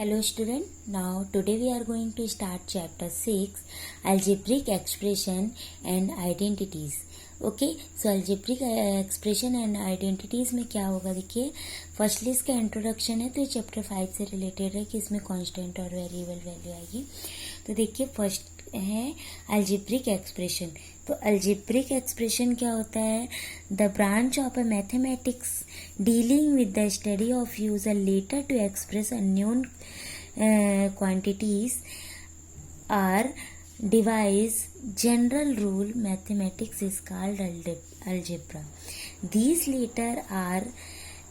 Hello student, now today we are going to start chapter 6 algebraic expression and identities. Okay so algebraic expression and identities में क्या होगा देखिए firstly इसका introduction है तो ये चैप्टर 5 से रिलेटेड है कि इसमें कांस्टेंट और वेरिएबल वैल्यू आएगी। तो देखिए फर्स्ट है algebraic एक्सप्रेशन। तो algebraic एक्सप्रेशन क्या होता है? The branch of a mathematics dealing with the study of user letter to express unknown quantities are devise general rule mathematics is called algebra. These later are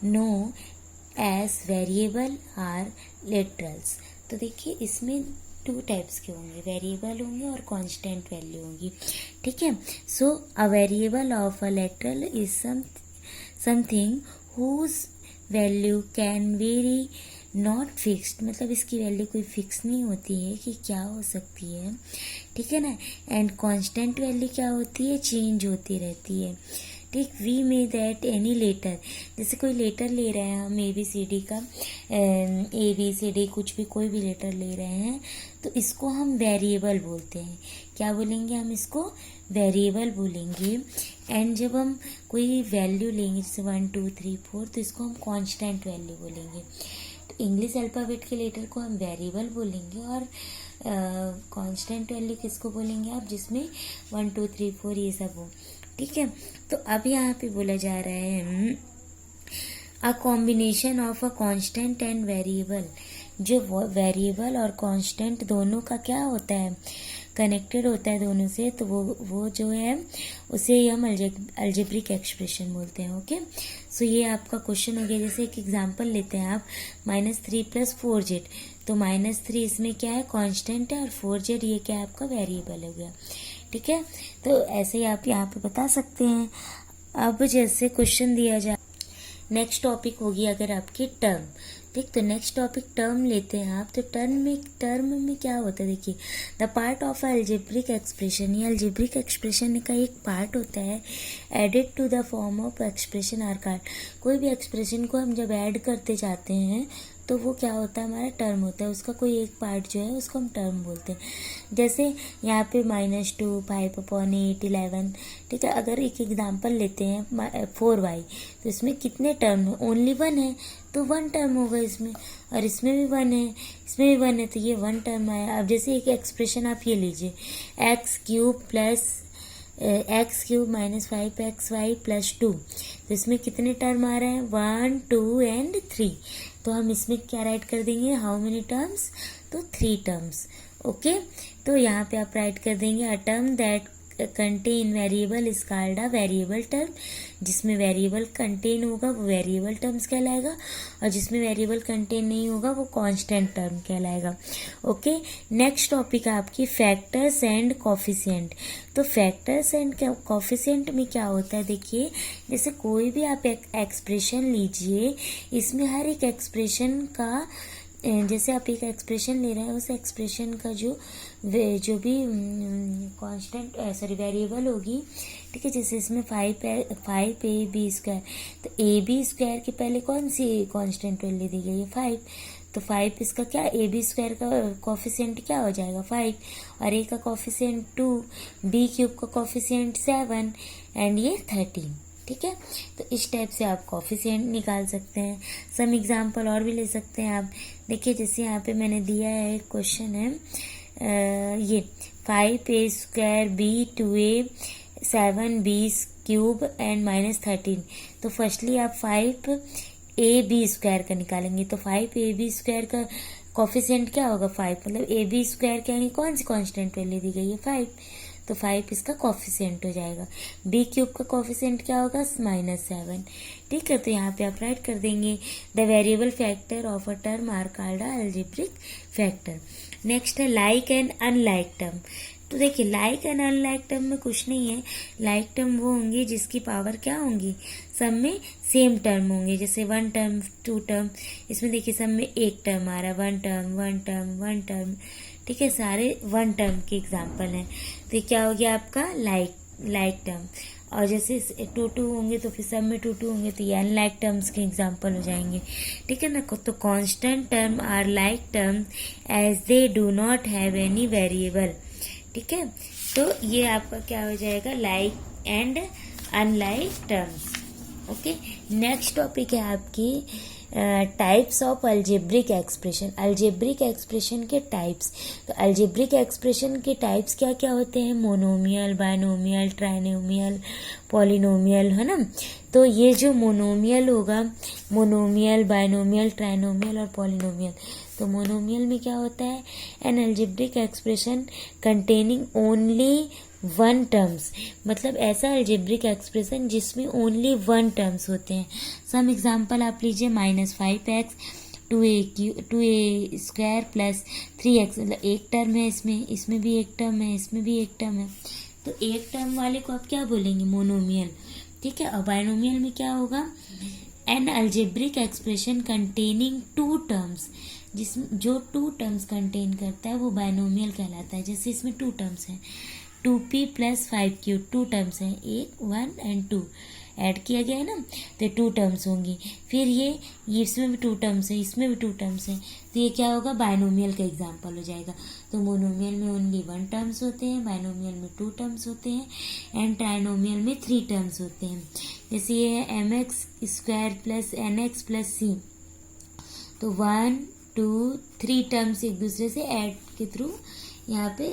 known as variable or literals. तो देखिए इसमें two types के होंगे, variable होंगे और constant value होंगी। ठीक है, so a variable of a lateral is something whose value can vary not fixed, मतलब इसकी वैल्यू कोई फिक्स नहीं होती है कि क्या हो सकती है। ठीक है ना। एंड कांस्टेंट वैल्यू क्या होती है? चेंज होती रहती है। ठीक, we may that any letter, जैसे कोई लेटर ले रहे हैं हम ABCD का, ABCD कुछ भी कोई भी लेटर ले रहे हैं तो इसको हम वेरिएबल बोलते हैं। क्या बोलेंगे हम इसको? वेरिएबल बोलेंगे। एंड जब हम कोई वैल्यू लेंगे जैसे 1 2 3 4 तो इसको हम कांस्टेंट वैल्यू बोलेंगे। तो इंग्लिश अल्फ़ाबेट के लेटर को हम वेरिएबल बोलेंगे और कांस्टेंट वैल्यू किसको बोलेंगे आप? जिसमें 1 2 3 4 ये सब हो। ठीक है, तो अब यहाँ पे बोला जा रहा है a combination of a constant and variable. जो वेरिएबल और कांस्टेंट दोनों का क्या होता है? कनेक्टेड होता है दोनों से, तो वो जो है उसे हम अलजेब्रिक एक्सप्रेशन बोलते हैं। ओके, सो ये आपका क्वेश्चन हो गया। जैसे एक एग्जांपल लेते हैं आप, -3 + 4z, तो -3 इसमें क्या है? कांस्टेंट है और 4z ये क्या है? आपका वेरिएबल हो गया। ठीक है, तो ऐसे ही आप यहाँ पे बता सकते हैं। अब जैसे क्वेश्चन दिया जाए, नेक्स्ट टॉपिक होगी अगर आपकी टर्म। ठीक, तो नेक्स्ट टॉपिक टर्म लेते हैं आप। तो टर्म में क्या होता है? देखिए the part of algebraic expression, ये अलजेब्रिक एक्सप्रेशन का एक पार्ट होता है added to the form of expression are card. कोई भी एक्सप्रेशन को हम जब ऐड करते जाते हैं तो वो क्या होता है? हमारा टर्म होता है। उसका कोई एक पार्ट जो है उसको हम टर्म बोलते हैं। जैसे यहाँ पे -2 5/8 11। ठीक है, अगर एक एग्जांपल लेते हैं 4y, तो इसमें कितने टर्म है? ओनली 1 है, तो 1 टर्म होगा इसमें। और इसमें भी 1 है, इसमें भी 1 है, तो ये 1 टर्म आया। अब जैसे एक एक्सप्रेशन आप ये लीजिए, x³ - 5xy + 2, तो इसमें कितने टर्म आ रहे हैं? 1 2 एंड 3। तो हम इसमें क्या राइट कर देंगे? How many terms? तो 3 टर्म्स। ओके, तो यहाँ पे आप राइट कर देंगे a term that contain variable is called a variable term. जिसमें वेरिएबल कंटेन होगा वो वेरिएबल टर्म्स कहलाएगा, और जिसमें वेरिएबल कंटेन नहीं होगा वो कांस्टेंट टर्म कहलाएगा। ओके, नेक्स्ट टॉपिक है आपकी फैक्टर्स एंड कॉफिशिएंट। तो फैक्टर्स एंड कॉफिशिएंट में क्या होता है? देखिए जैसे कोई भी आप एक्सप्रेशन लीजिए, इसमें हर एक एक्सप्रेशन का, जैसे आप एक एक्सप्रेशन ले रहे हैं उस एक्सप्रेशन का जो भी कांस्टेंट वेरिएबल होगी। ठीक है, जैसे इसमें 5ab², तो ab² के पहले कौन सी कांस्टेंट वैल्यू दी गई है? 5। तो 5 इसका क्या? ab² का कॉफिशिएंट क्या हो जाएगा? 5, और a का कॉफिशिएंट 2, b³ का कॉफिशिएंट 7 एंड ये 13। ठीक है, तो इस टाइप से आप कॉफिशिएंट निकाल सकते हैं। सम एग्जांपल और भी ले सकते हैं आप। देखिए जैसे यहाँ पे मैंने दिया है, क्वेश्चन है ये 5a² b2a 7b³ एंड -13। तो फर्स्टली आप 5ab² का निकालेंगे, तो 5ab² का कॉफिशिएंट क्या होगा? 5, मतलब ab² के आगे कौन सी कांस्टेंट वैल्यू दी गई है? 5, तो 5 इसका कॉफिशिएंट हो जाएगा। b³ का कॉफिशिएंट क्या होगा? -7। ठीक है, तो यहाँ पे आप राइट कर देंगे the variable factor of a term are called algebraic factor. Next है लाइक एंड अनलाइक टर्म। तो देखिए लाइक एंड अनलाइक टर्म में कुछ नहीं है। लाइक टर्म वो होंगी जिसकी पावर क्या होंगी? सब में सेम टर्म होंगे। जैसे 1 टर्म 2 टर्म, इसमें देखिए सब में एक टर्म आ रहा है, 1 टर्म 1 टर्म 1 टर्म। ठीक है, सारे 1 टर्म के एग्जाम्पल हैं। तो क्या हो गया आपका लाइक टर्म। और जैसे 2 होंगे तो फिर सब में 2 होंगे, तो ये अनलाइक टर्म्स के एग्जाम्पल हो जाएंगे, ठीक है ना। तो constant term are like term as they do not have any variable, ठीक है। तो ये आपका क्या हो जाएगा, like and unlike terms. Okay, next topic है आपकी types of algebraic expression. Algebraic expression के टाइप्स, तो अलजेब्रिक एक्सप्रेशन के टाइप्स क्या क्या होते हैं, मोनोमियल, बायनोमियल, ट्राइनोमियल, पॉलिनोमियल, है ना। तो ये जो मोनोमियल होगा, मोनोमियल, बायनोमियल, ट्राइनोमियल और पॉलिनोमियल। तो मोनोमियल में क्या होता है, N algebraic expression containing only 1 terms, मतलब ऐसा अलजेब्रिक एक्सप्रेशन जिसमें ओनली 1 टर्म्स होते हैं। सम एग्जांपल आप लीजिए, -5x 2a square plus 3x, मतलब एक टर्म है इसमें, इसमें भी एक टर्म है, इसमें भी एक टर्म है। तो एक टर्म वाले को आप क्या बोलेंगे, मोनोमियल, ठीक है। और बायनोमियल में क्या होगा, N algebraic expression containing 2 terms, जिसमें जो 2 टर्म्स कंटेन करता है वो बायनोमियल कहलाता है। जैसे इसमें 2 टर्म्स हैं, 2p + 5q, 2 टर्म्स हैं, 1 एंड 2 ऐड किया गया है ना, तो 2 टर्म्स होंगी। फिर ये इसमें भी 2 टर्म्स है, इसमें भी 2 टर्म्स है, तो ये क्या होगा, बायनोमियल का एग्जांपल हो जाएगा। तो मोनोमियल में ओनली 1 टर्म्स होते हैं, बायनोमियल में 2 टर्म्स होते हैं, एंड ट्राइनोमियल में 3 टर्म्स होते हैं। जैसे ये है mx² + nx + c, तो 1 2 3 टर्म्स एक दूसरे से ऐड के थ्रू यहाँ पे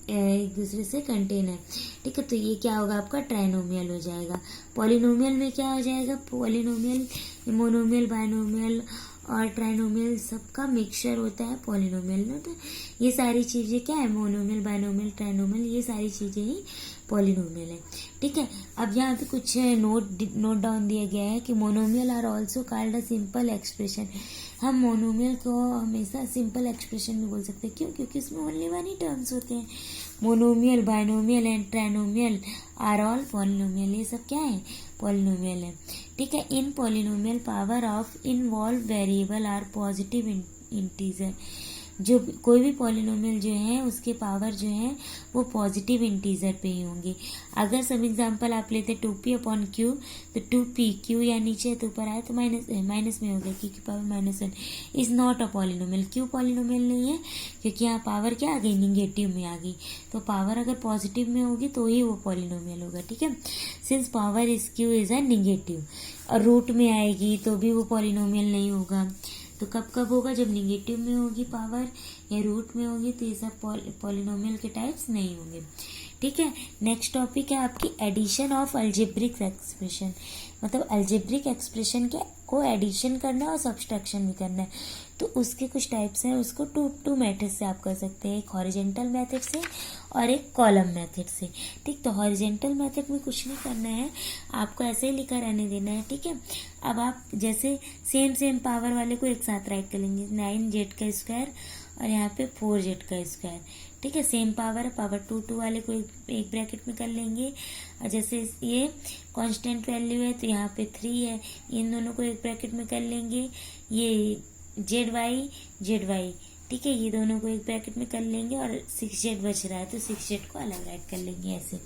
एक दूसरे से कंटेन है, ठीक है। तो ये क्या होगा, आपका ट्राइनोमियल हो जाएगा। पॉलिनोमियल में क्या हो जाएगा, पॉलिनोमियल मोनोमियल, बायनोमियल और ट्राइनोमियल सबका मिक्सचर होता है पॉलिनोमियल में। तो ये सारी चीज़ें क्या है, मोनोमियल, बायनोमियल, ट्राइनोमियल, ये सारी चीज़ें ही पॉलिनोमियल है, ठीक है। अब यहाँ पे कुछ नोट डाउन दिया गया है कि monomial are also called a simple expression. हम मोनोमियल को हमेशा सिंपल एक्सप्रेशन में बोल सकते हैं, क्यों, क्योंकि इसमें ओनली 1 ही टर्म्स होते हैं। Monomial, binomial and trinomial are all polynomial, ये सब क्या है, पॉलिनोमियल है, ठीक है। इन polynomial power of involve variable are positive integer, जो कोई भी पॉलिनोमियल जो है उसके पावर जो है वो पॉजिटिव इंटीजर पे ही होंगे। अगर सब एग्जांपल आप लेते 2p/q, तो 2pq या नीचे है तो ऊपर आया तो माइनस में हो गया, क्योंकि power -1 is not a polynomial. क्यों पॉलिनोमियल नहीं है, क्योंकि यहाँ पावर क्या आ गई, निगेटिव में आ गई। तो पावर अगर पॉजिटिव में होगी तो ही वो पॉलिनोमियल होगा, ठीक है। Since power is q is a negative, और रूट में आएगी तो भी वो पॉलिनोमियल नहीं होगा। तो कब कब होगा, जब निगेटिव में होगी पावर या रूट में होगी, तो ये सब पॉलिनोमियल के टाइप्स नहीं होंगे, ठीक है। नेक्स्ट टॉपिक है आपकी एडिशन ऑफ अलजेब्रिक एक्सप्रेशन, मतलब अलजेब्रिक एक्सप्रेशन को एडिशन करना है और सब्सट्रैक्शन भी करना है। तो उसके कुछ टाइप्स हैं, उसको टू मेथड से आप कर सकते हैं, एक हॉरिजेंटल मेथड से और एक कॉलम मेथड से, ठीक। तो हॉरिजेंटल मेथड में कुछ नहीं करना है, आपको ऐसे ही लिखा रहने देना है, ठीक है। अब आप जैसे सेम पावर वाले को एक साथ राइट कर लेंगे, 9z² और यहाँ पे 4z², ठीक है। सेम पावर है, पावर 2 वाले को एक ब्रैकेट में कर लेंगे, और जैसे ये कांस्टेंट वैल्यू है तो यहाँ पे 3 है, इन दोनों को एक ब्रैकेट में कर लेंगे। ये zy, ठीक है, ये दोनों को एक ब्रैकेट में कर लेंगे, और 6z बच रहा है तो 6z को अलग राइट कर लेंगे ऐसे,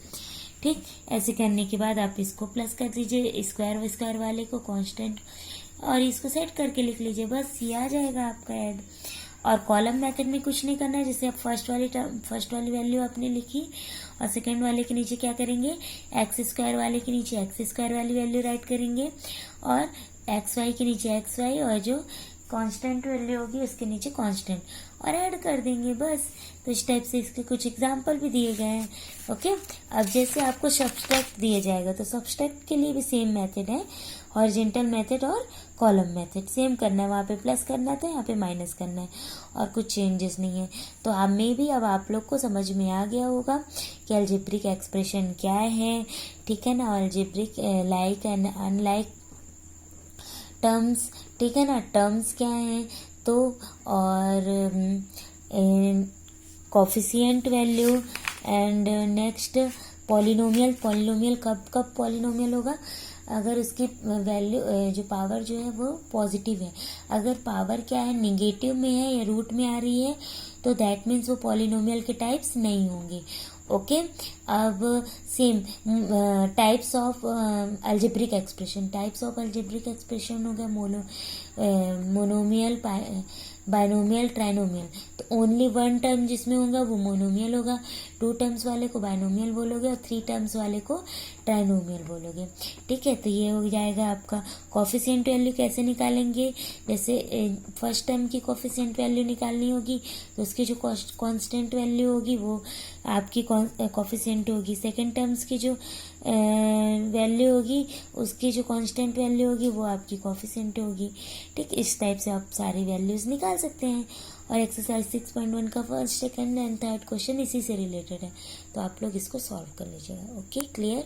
ठीक। ऐसे करने के बाद आप इसको प्लस कर दीजिए, स्क्वायर वाले को कांस्टेंट, और इसको सेट करके लिख लीजिए, बस ये आ जाएगा आपका ऐड। और कॉलम मेथड में कुछ नहीं करना है, जैसे आप फर्स्ट वाली वैल्यू आपने लिखी और सेकंड वाले के नीचे क्या करेंगे, x² वाले के नीचे x² वाली वैल्यू राइट करेंगे, और xy के नीचे xy, और जो कांस्टेंट वैल्यू होगी उसके नीचे कांस्टेंट, और ऐड कर देंगे बस। तो इस टाइप से इसके कुछ एग्जाम्पल भी दिए गए हैं, ओके। अब जैसे आपको सब्सट्रैक्ट दिया जाएगा, तो सब्सट्रैक्ट के लिए भी सेम मेथड है, हॉरिजेंटल मेथड और कॉलम मेथड सेम करना है, वहाँ पे प्लस करना था, यहाँ पे माइनस करना है, और कुछ चेंजेस नहीं है। तो अब में भी अब आप लोग को समझ में आ गया होगा कि अलजेब्रिक एक्सप्रेशन क्या है, ठीक है ना। Algebraic like and unlike terms, ठीक है ना, टर्म्स क्या हैं, तो और coefficient value, and next polynomial कब पॉलिनोमियल होगा, अगर उसकी वैल्यू जो पावर जो है वो पॉजिटिव है। अगर पावर क्या है, निगेटिव में है या रूट में आ रही है, तो दैट मीन्स वो पॉलिनोमियल के टाइप्स नहीं होंगे। ओके। अब same types of algebraic expression, types of algebraic expression हो गया मोनोमियल, बायनोमियल, ट्राइनोमियल। तो ओनली वन टर्म जिसमें होगा वो मोनोमियल होगा, टू टर्म्स वाले को बायनोमियल बोलोगे और थ्री टर्म्स वाले को ट्राइनोमियल बोलोगे। ठीक है, तो ये हो जाएगा आपका। कॉफिशिएंट वैल्यू कैसे निकालेंगे, जैसे फर्स्ट टर्म की कॉफिशिएंट वैल्यू निकालनी होगी तो उसकी जो कांस्टेंट वैल्यू होगी वो आपकी कॉफिशिएंट होगी। सेकेंड टर्म्स की जो वैल्यू होगी उसकी जो कांस्टेंट वैल्यू होगी वो आपकी कॉफिशिएंट होगी। ठीक, इस टाइप से आप सारी वैल्यूज निकाल सकते हैं। और एक्सरसाइज 6.1 का first, second and third question इसी से रिलेटेड है, तो आप लोग इसको सॉल्व कर लीजिएगा। Okay, clear.